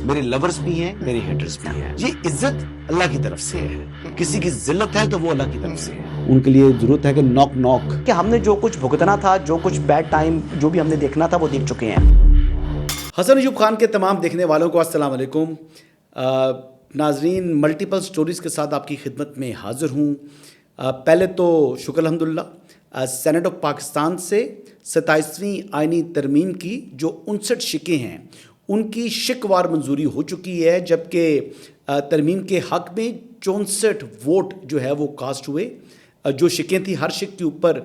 میرے لورز بھی ہیں, میرے ہیٹرز بھی ہیں. یہ عزت اللہ کی طرف سے ہے. کسی کی ذلت ہے تو وہ اللہ کی طرف سے ہے. ان کے لیے ضرورت ہے کہ نوک نوک کہ ہم نے جو کچھ بھگتنا تھا, جو کچھ بیڈ ٹائم جو بھی ہم نے دیکھنا تھا وہ دیکھ چکے ہیں. حسن ایوب خان کے تمام دیکھنے والوں کو السلام علیکم. ناظرین, ملٹیپل سٹوریز کے ساتھ آپ کی خدمت میں حاضر ہوں. پہلے تو شکر الحمدللہ, سینیٹ آف پاکستان سے 27ویں آئینی ترمیم کی جو 59 شقیں ہیں ان کی شقوار منظوری ہو چکی ہے, جبکہ ترمیم کے حق میں 64 ووٹ جو ہے وہ کاسٹ ہوئے. جو شقیں تھیں, ہر شق کے اوپر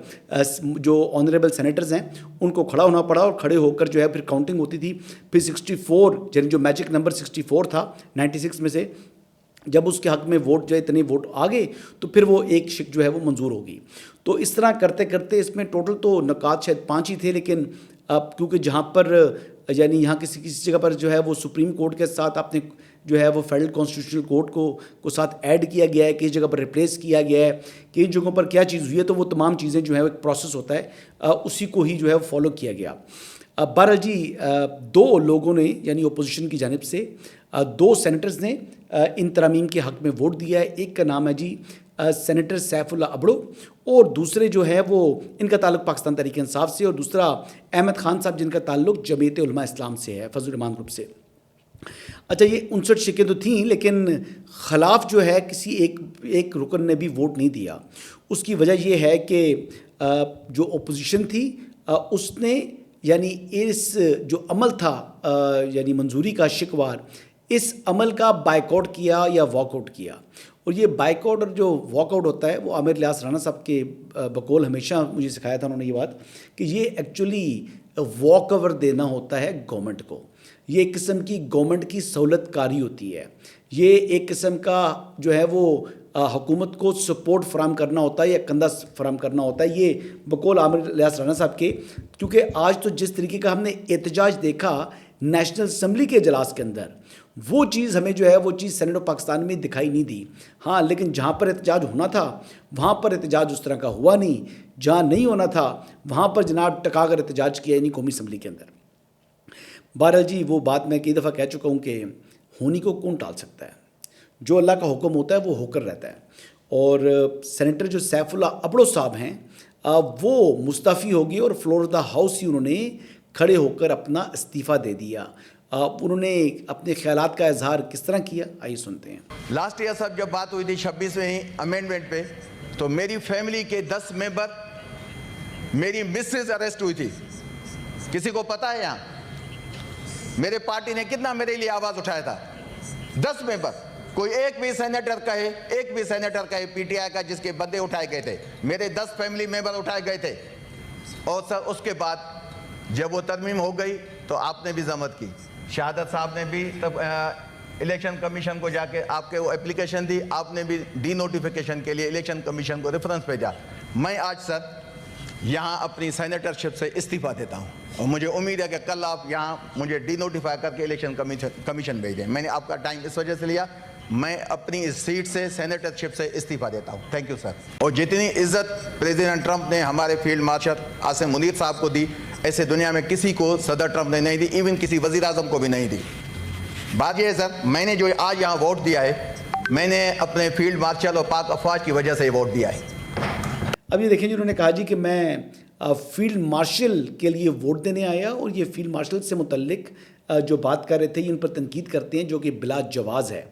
جو آنریبل سینیٹرز ہیں ان کو کھڑا ہونا پڑا, اور کھڑے ہو کر جو ہے پھر کاؤنٹنگ ہوتی تھی. پھر 64 یعنی جو میجک نمبر 64 تھا 96 میں سے, جب اس کے حق میں ووٹ جو ہے اتنے ووٹ آ گئے تو پھر وہ ایک شق جو ہے وہ منظور ہوگی. تو اس طرح کرتے کرتے اس میں ٹوٹل تو نکات شاید 5 ہی تھے, لیکن اب کیونکہ جہاں پر یعنی یہاں کسی جگہ پر جو ہے وہ سپریم کورٹ کے ساتھ آپ نے جو ہے وہ فیڈرل کانسٹیٹیوشنل کورٹ کو ساتھ ایڈ کیا گیا ہے, کسی جگہ پر ریپلیس کیا گیا ہے, کئی جگہوں پر کیا چیز ہوئی ہے, تو وہ تمام چیزیں جو ہے ایک پروسیس ہوتا ہے, اسی کو ہی جو ہے فالو کیا گیا. بہرحال جی, 2 لوگوں نے یعنی اپوزیشن کی جانب سے 2 سینیٹرز نے ان ترامیم کے حق میں ووٹ دیا ہے. ایک کا نام ہے جی سینیٹر سیف اللہ ابڑو, اور دوسرے جو ہے وہ ان کا تعلق پاکستان تحریک انصاف سے, اور دوسرا احمد خان صاحب جن کا تعلق جمعیت علماء اسلام سے ہے, فضل الرحمان گروپ سے. اچھا, یہ 59 شقیں تو تھیں, لیکن خلاف جو ہے کسی ایک رکن نے بھی ووٹ نہیں دیا. اس کی وجہ یہ ہے کہ جو اپوزیشن تھی اس نے یعنی اس جو عمل تھا یعنی منظوری کا شقوار, اس عمل کا بائیک آؤٹ کیا یا واک آؤٹ کیا. اور یہ بائیک آؤٹ اور جو واک آؤٹ ہوتا ہے وہ عامر الیاس رانا صاحب کے بقول ہمیشہ مجھے سکھایا تھا انہوں نے یہ بات, کہ یہ ایکچولی واک اوور دینا ہوتا ہے گورنمنٹ کو. یہ ایک قسم کی گورنمنٹ کی سہولت کاری ہوتی ہے. یہ ایک قسم کا جو ہے وہ حکومت کو سپورٹ فراہم کرنا ہوتا ہے یا کندھا فراہم کرنا ہوتا ہے. یہ بقول عامر الیاس رانا صاحب کے, کیونکہ آج تو جس طریقے کا ہم نے احتجاج دیکھا نیشنل اسمبلی کے اجلاس کے اندر, وہ چیز ہمیں جو ہے وہ چیز سینیٹ آف پاکستان میں دکھائی نہیں دی. ہاں, لیکن جہاں پر احتجاج ہونا تھا وہاں پر احتجاج اس طرح کا ہوا نہیں. جہاں نہیں ہونا تھا وہاں پر جناب ٹکا کر احتجاج کیا, یعنی قومی اسمبلی کے اندر. بہرحال جی, وہ بات میں کئی دفعہ کہہ چکا ہوں کہ ہونی کو کون ٹال سکتا ہے, جو اللہ کا حکم ہوتا ہے وہ ہو کر رہتا ہے. اور سینیٹر جو سیف اللہ ابڑو صاحب ہیں وہ مستعفی ہو گئے, اور فلور آف دا ہاؤس ہی انہوں نے کھڑے ہو کر اپنا استعفیٰ دے دیا. انہوں نے اپنے خیالات کا اظہار کس طرح کیا, آئیے سنتے ہیں. لاسٹ ایئر صاحب جب بات ہوئی تھی 26ویں امینڈمنٹ پہ, تو میری فیملی کے 10 ممبر, میری مسز اریسٹ ہوئی تھی. کسی کو پتا ہے یہاں میرے پارٹی نے کتنا میرے لیے آواز اٹھایا تھا؟ 10 ممبر. کوئی ایک بھی سینیٹر کہے پی ٹی آئی کا جس کے بندے اٹھائے گئے تھے, میرے 10 فیملی ممبر اٹھائے گئے تھے. اور سر اس کے بعد جب وہ ترمیم ہو گئی تو آپ نے بھی زحمت کی, شہادت صاحب نے بھی تب الیکشن کمیشن کو جا کے آپ کے وہ اپلیکیشن دی, آپ نے بھی ڈی نوٹیفیکیشن کے لیے الیکشن کمیشن کو ریفرنس بھیجا. میں آج سر یہاں اپنی سینیٹرشپ سے استعفیٰ دیتا ہوں, اور مجھے امید ہے کہ کل آپ یہاں مجھے ڈی نوٹیفائی کر کے الیکشن کمیشن بھیج دیں. میں نے آپ کا ٹائم اس وجہ سے لیا, میں اپنی اس سیٹ سے سینیٹرشپ سے استعفیٰ دیتا ہوں. Thank you sir. اور جتنی عزت پریزیڈنٹ ٹرمپ نے ہمارے فیلڈ مارشل عاصم منیر صاحب کو دی, ایسے دنیا میں کسی کو صدر ٹرمپ نے نہیں دی, ایون کسی وزیر اعظم کو بھی نہیں دی. بات یہ ہے سر, میں نے جو آج یہاں ووٹ دیا ہے, میں نے اپنے فیلڈ مارشل اور پاک افواج کی وجہ سے ووٹ دیا ہے. اب یہ دیکھیں جی, انہوں نے کہا جی کہ میں فیلڈ مارشل کے لیے ووٹ دینے آیا, اور یہ فیلڈ مارشل سے متعلق جو بات کر رہے تھے ان پر تنقید کرتے ہیں جو کہ بلا جواز ہے.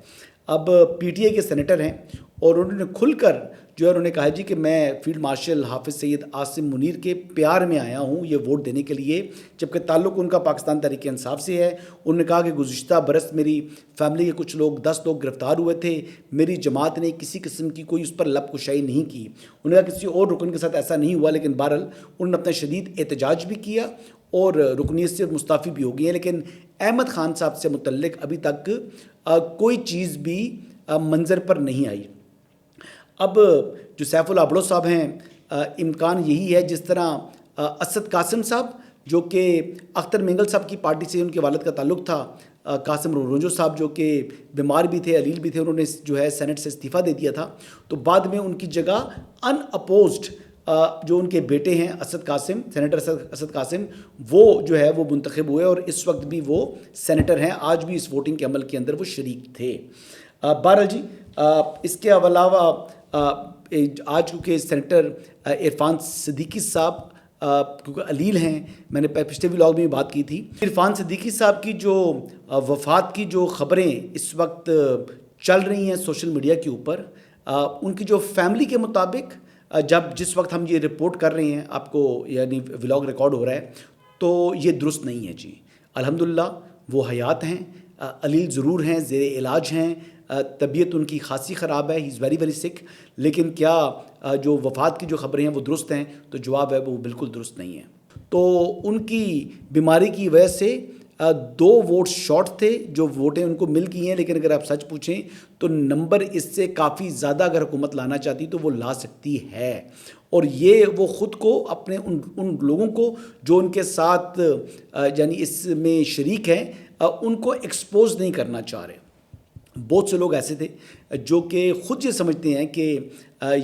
اب پی ٹی آئی کے سینیٹر ہیں, اور انہوں نے کھل کر جو ہے انہوں نے کہا جی کہ میں فیلڈ مارشل حافظ سید عاصم منیر کے پیار میں آیا ہوں یہ ووٹ دینے کے لیے, جبکہ تعلق ان کا پاکستان تحریک انصاف سے ہے. انہوں نے کہا کہ گزشتہ برس میری فیملی کے کچھ لوگ 10 لوگ گرفتار ہوئے تھے, میری جماعت نے کسی قسم کی کوئی اس پر لب کشائی نہیں کی. انہوں نے کہا کسی اور رکن کے ساتھ ایسا نہیں ہوا, لیکن بہرحال انہوں نے اپنا شدید احتجاج بھی کیا اور رکنیت سے مستعفی بھی ہو گئی ہیں. لیکن احمد خان صاحب سے متعلق ابھی تک کوئی چیز بھی منظر پر نہیں آئی. اب جو سیف اللہ ابڑو صاحب ہیں, امکان یہی ہے جس طرح اسد قاسم صاحب جو کہ اختر مینگل صاحب کی پارٹی سے ان کے والد کا تعلق تھا, قاسم رونجو صاحب جو کہ بیمار بھی تھے, علیل بھی تھے, انہوں نے جو ہے سینٹ سے استعفیٰ دے دیا تھا, تو بعد میں ان کی جگہ ان اپوزڈ جو ان کے بیٹے ہیں اسد قاسم، سینیٹر اسد قاسم، وہ جو ہے وہ منتخب ہوئے اور اس وقت بھی وہ سینیٹر ہیں، آج بھی اس ووٹنگ کے عمل کے اندر وہ شریک تھے۔ بہرحال جی اس کے علاوہ آج کیونکہ سینیٹر عرفان صدیقی صاحب کیونکہ علیل ہیں، میں نے پچھلے ولاگ میں بھی بات کی تھی، عرفان صدیقی صاحب کی جو وفات کی جو خبریں اس وقت چل رہی ہیں سوشل میڈیا کے اوپر، ان کی جو فیملی کے مطابق جس وقت ہم یہ رپورٹ کر رہے ہیں آپ کو، یعنی ولاگ ریکارڈ ہو رہا ہے، تو یہ درست نہیں ہے جی۔ الحمدللہ وہ حیات ہیں، علیل ضرور ہیں، زیر علاج ہیں، طبیعت ان کی خاصی خراب ہے، ہی از ویری ویری سک، لیکن کیا جو وفات کی جو خبریں ہیں وہ درست ہیں؟ تو جواب ہے وہ بالکل درست نہیں ہے۔ تو ان کی بیماری کی وجہ سے 2 ووٹ شارٹ تھے، جو ووٹیں ان کو مل گئی ہیں، لیکن اگر آپ سچ پوچھیں تو نمبر اس سے کافی زیادہ اگر حکومت لانا چاہتی تو وہ لا سکتی ہے، اور یہ وہ خود کو اپنے ان لوگوں کو جو ان کے ساتھ یعنی اس میں شریک ہیں ان کو ایکسپوز نہیں کرنا چاہ رہے۔ بہت سے لوگ ایسے تھے جو کہ خود یہ سمجھتے ہیں کہ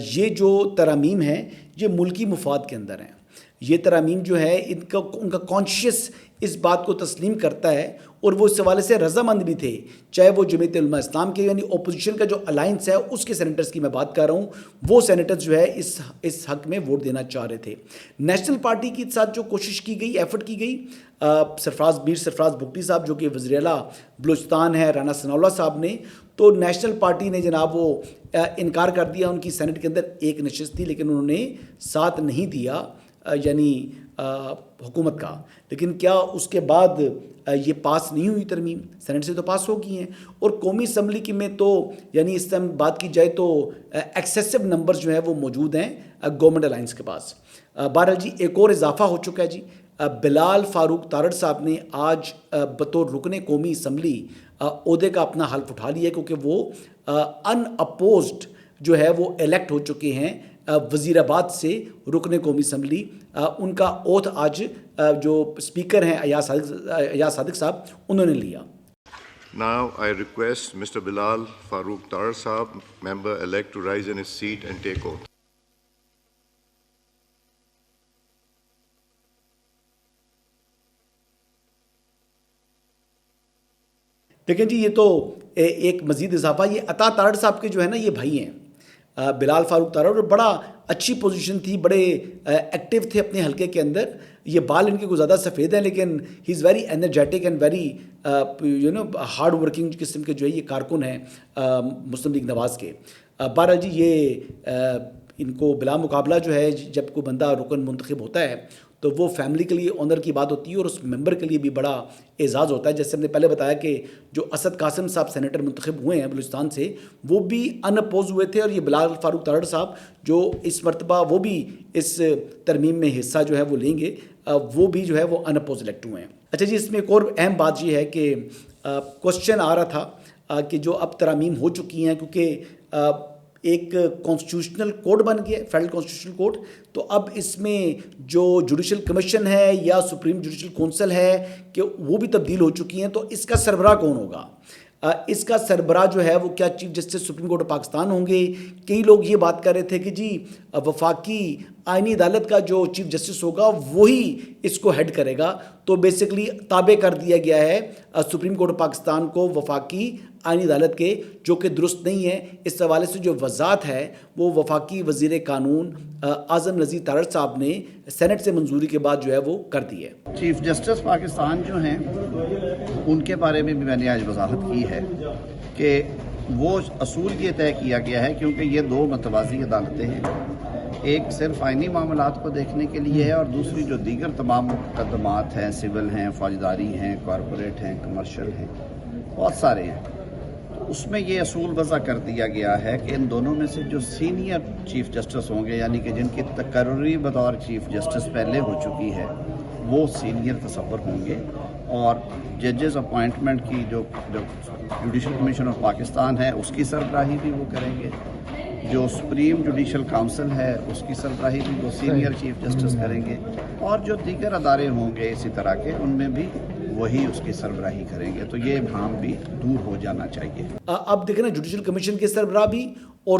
یہ جو ترامیم ہیں یہ ملکی مفاد کے اندر ہیں، یہ ترامیم جو ہے ان کا کانشیس اس بات کو تسلیم کرتا ہے، اور وہ اس حوالے سے رضامند بھی تھے، چاہے وہ جمعیت علماء اسلام کے یعنی اپوزیشن کا جو الائنس ہے اس کے سینیٹرز کی میں بات کر رہا ہوں، وہ سینیٹرز جو ہے اس حق میں ووٹ دینا چاہ رہے تھے۔ نیشنل پارٹی کے ساتھ جو کوشش کی گئی، ایفرٹ کی گئی، میر سرفراز بگٹی صاحب جو کہ وزیر اعلیٰ بلوچستان ہے، رانا ثناء اللہ صاحب نے، تو نیشنل پارٹی نے جناب وہ انکار کر دیا، ان کی سینٹ کے اندر 1 نشست تھی لیکن انہوں نے ساتھ نہیں دیا یعنی حکومت کا، لیکن کیا اس کے بعد یہ پاس نہیں ہوئی ترمیم؟ سینٹ سے تو پاس ہو گئی ہیں، اور قومی اسمبلی کی میں تو یعنی اس ٹائم بات کی جائے تو ایکسیسو نمبر جو ہے وہ موجود ہیں گورنمنٹ الائنس کے پاس۔ بہرحال جی ایک اور اضافہ ہو چکا ہے جی، بلال فاروق تارڑ صاحب نے آج بطور رکن قومی اسمبلی عہدے کا اپنا حلف اٹھا لیا ہے، کیونکہ وہ ان اپوزڈ جو ہے وہ الیکٹ ہو چکے ہیں وزیر آباد سے رکن قومی اسمبلی۔ ان کا اوتھ آج جو اسپیکر ہیں ایاز صادق صاحب انہوں نے لیا۔ Now I request Mr. Bilal Farooq Tar Saab, member elect, to rise in his seat and take oath. دیکھیں جی یہ تو ایک مزید اضافہ، یہ عطا تارڑ صاحب کے جو ہے نا یہ بھائی ہیں، بلال فاروق تارڑ، اور بڑا اچھی پوزیشن تھی، بڑے ایکٹیو تھے اپنے حلقے کے اندر، یہ بال ان کے کو زیادہ سفید ہیں لیکن he is very energetic and very hard working قسم کے جو ہے یہ کارکن ہیں مسلم لیگ نواز کے۔ بہرحال جی یہ ان کو بلا مقابلہ جو ہے جب کوئی بندہ رکن منتخب ہوتا ہے تو وہ فیملی کے لیے آنر کی بات ہوتی ہے، اور اس ممبر کے لیے بھی بڑا اعزاز ہوتا ہے۔ جیسے ہم نے پہلے بتایا کہ جو اسد قاسم صاحب سینیٹر منتخب ہوئے ہیں بلوچستان سے، وہ بھی ان اپوز ہوئے تھے، اور یہ بلال فاروق تارڑ صاحب جو اس مرتبہ وہ بھی اس ترمیم میں حصہ جو ہے وہ لیں گے، وہ بھی جو ہے وہ ان اپوز الیکٹ ہوئے ہیں۔ اچھا جی اس میں ایک اور اہم بات یہ ہے کہ کوشچن آ رہا تھا کہ جو اب ترامیم ہو چکی ہیں، کیونکہ ایک کانسٹیٹیوشنل کوڈ بن گیا فیڈرل کانسٹیٹیوشنل کوڈ، تو اب اس میں جو جوڈیشل کمیشن ہے یا سپریم جوڈیشل کونسل ہے کہ وہ بھی تبدیل ہو چکی ہیں، تو اس کا سربراہ کون ہوگا؟ اس کا سربراہ جو ہے وہ کیا chief justice supreme court of Pakistan ہوں گے؟ کئی لوگ یہ بات کر رہے تھے کہ جی وفاقی آئینی عدالت کا جو چیف جسٹس ہوگا وہی اس کو ہیڈ کرے گا، تو بیسکلی تابع کر دیا گیا ہے سپریم کورٹ آف پاکستان کو وفاقی آئینی عدالت کے، جو کہ درست نہیں ہے۔ اس حوالے سے جو وضاحت ہے وہ وفاقی وزیر قانون اعظم نذیر تارڑ صاحب نے سینٹ سے منظوری کے بعد جو ہے وہ کر دی ہے۔ چیف جسٹس پاکستان جو ہیں ان کے بارے میں بھی میں نے آج وضاحت کی ہے کہ وہ اصول یہ طے کیا گیا ہے، کیونکہ یہ 2 متوازی عدالتیں ہیں، ایک صرف آئینی معاملات کو دیکھنے کے لیے ہے، اور دوسری جو دیگر تمام مقدمات ہیں، سول ہیں، فوجداری ہیں، کارپوریٹ ہیں، کمرشل ہیں، بہت سارے ہیں، اس میں یہ اصول وضع کر دیا گیا ہے کہ ان دونوں میں سے جو سینئر چیف جسٹس ہوں گے، یعنی کہ جن کی تقرری بطور چیف جسٹس پہلے ہو چکی ہے، وہ سینئر تصور ہوں گے، اور ججز اپوائنٹمنٹ کی جو جوڈیشل کمیشن آف پاکستان ہے اس کی سربراہی بھی وہ کریں گے، جو سپریم جوڈیشل کاؤنسل ہے اس کی سربراہی بھی وہ سینئر چیف جسٹس کریں گے، اور جو دیگر ادارے ہوں گے اسی طرح کے ان میں بھی وہی اس کی سربراہی کریں گے، تو یہ ابہام بھی دور ہو جانا چاہیے۔ اب دیکھیں نا جوڈیشل کمیشن کے سربراہ بھی اور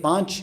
5,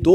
2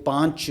5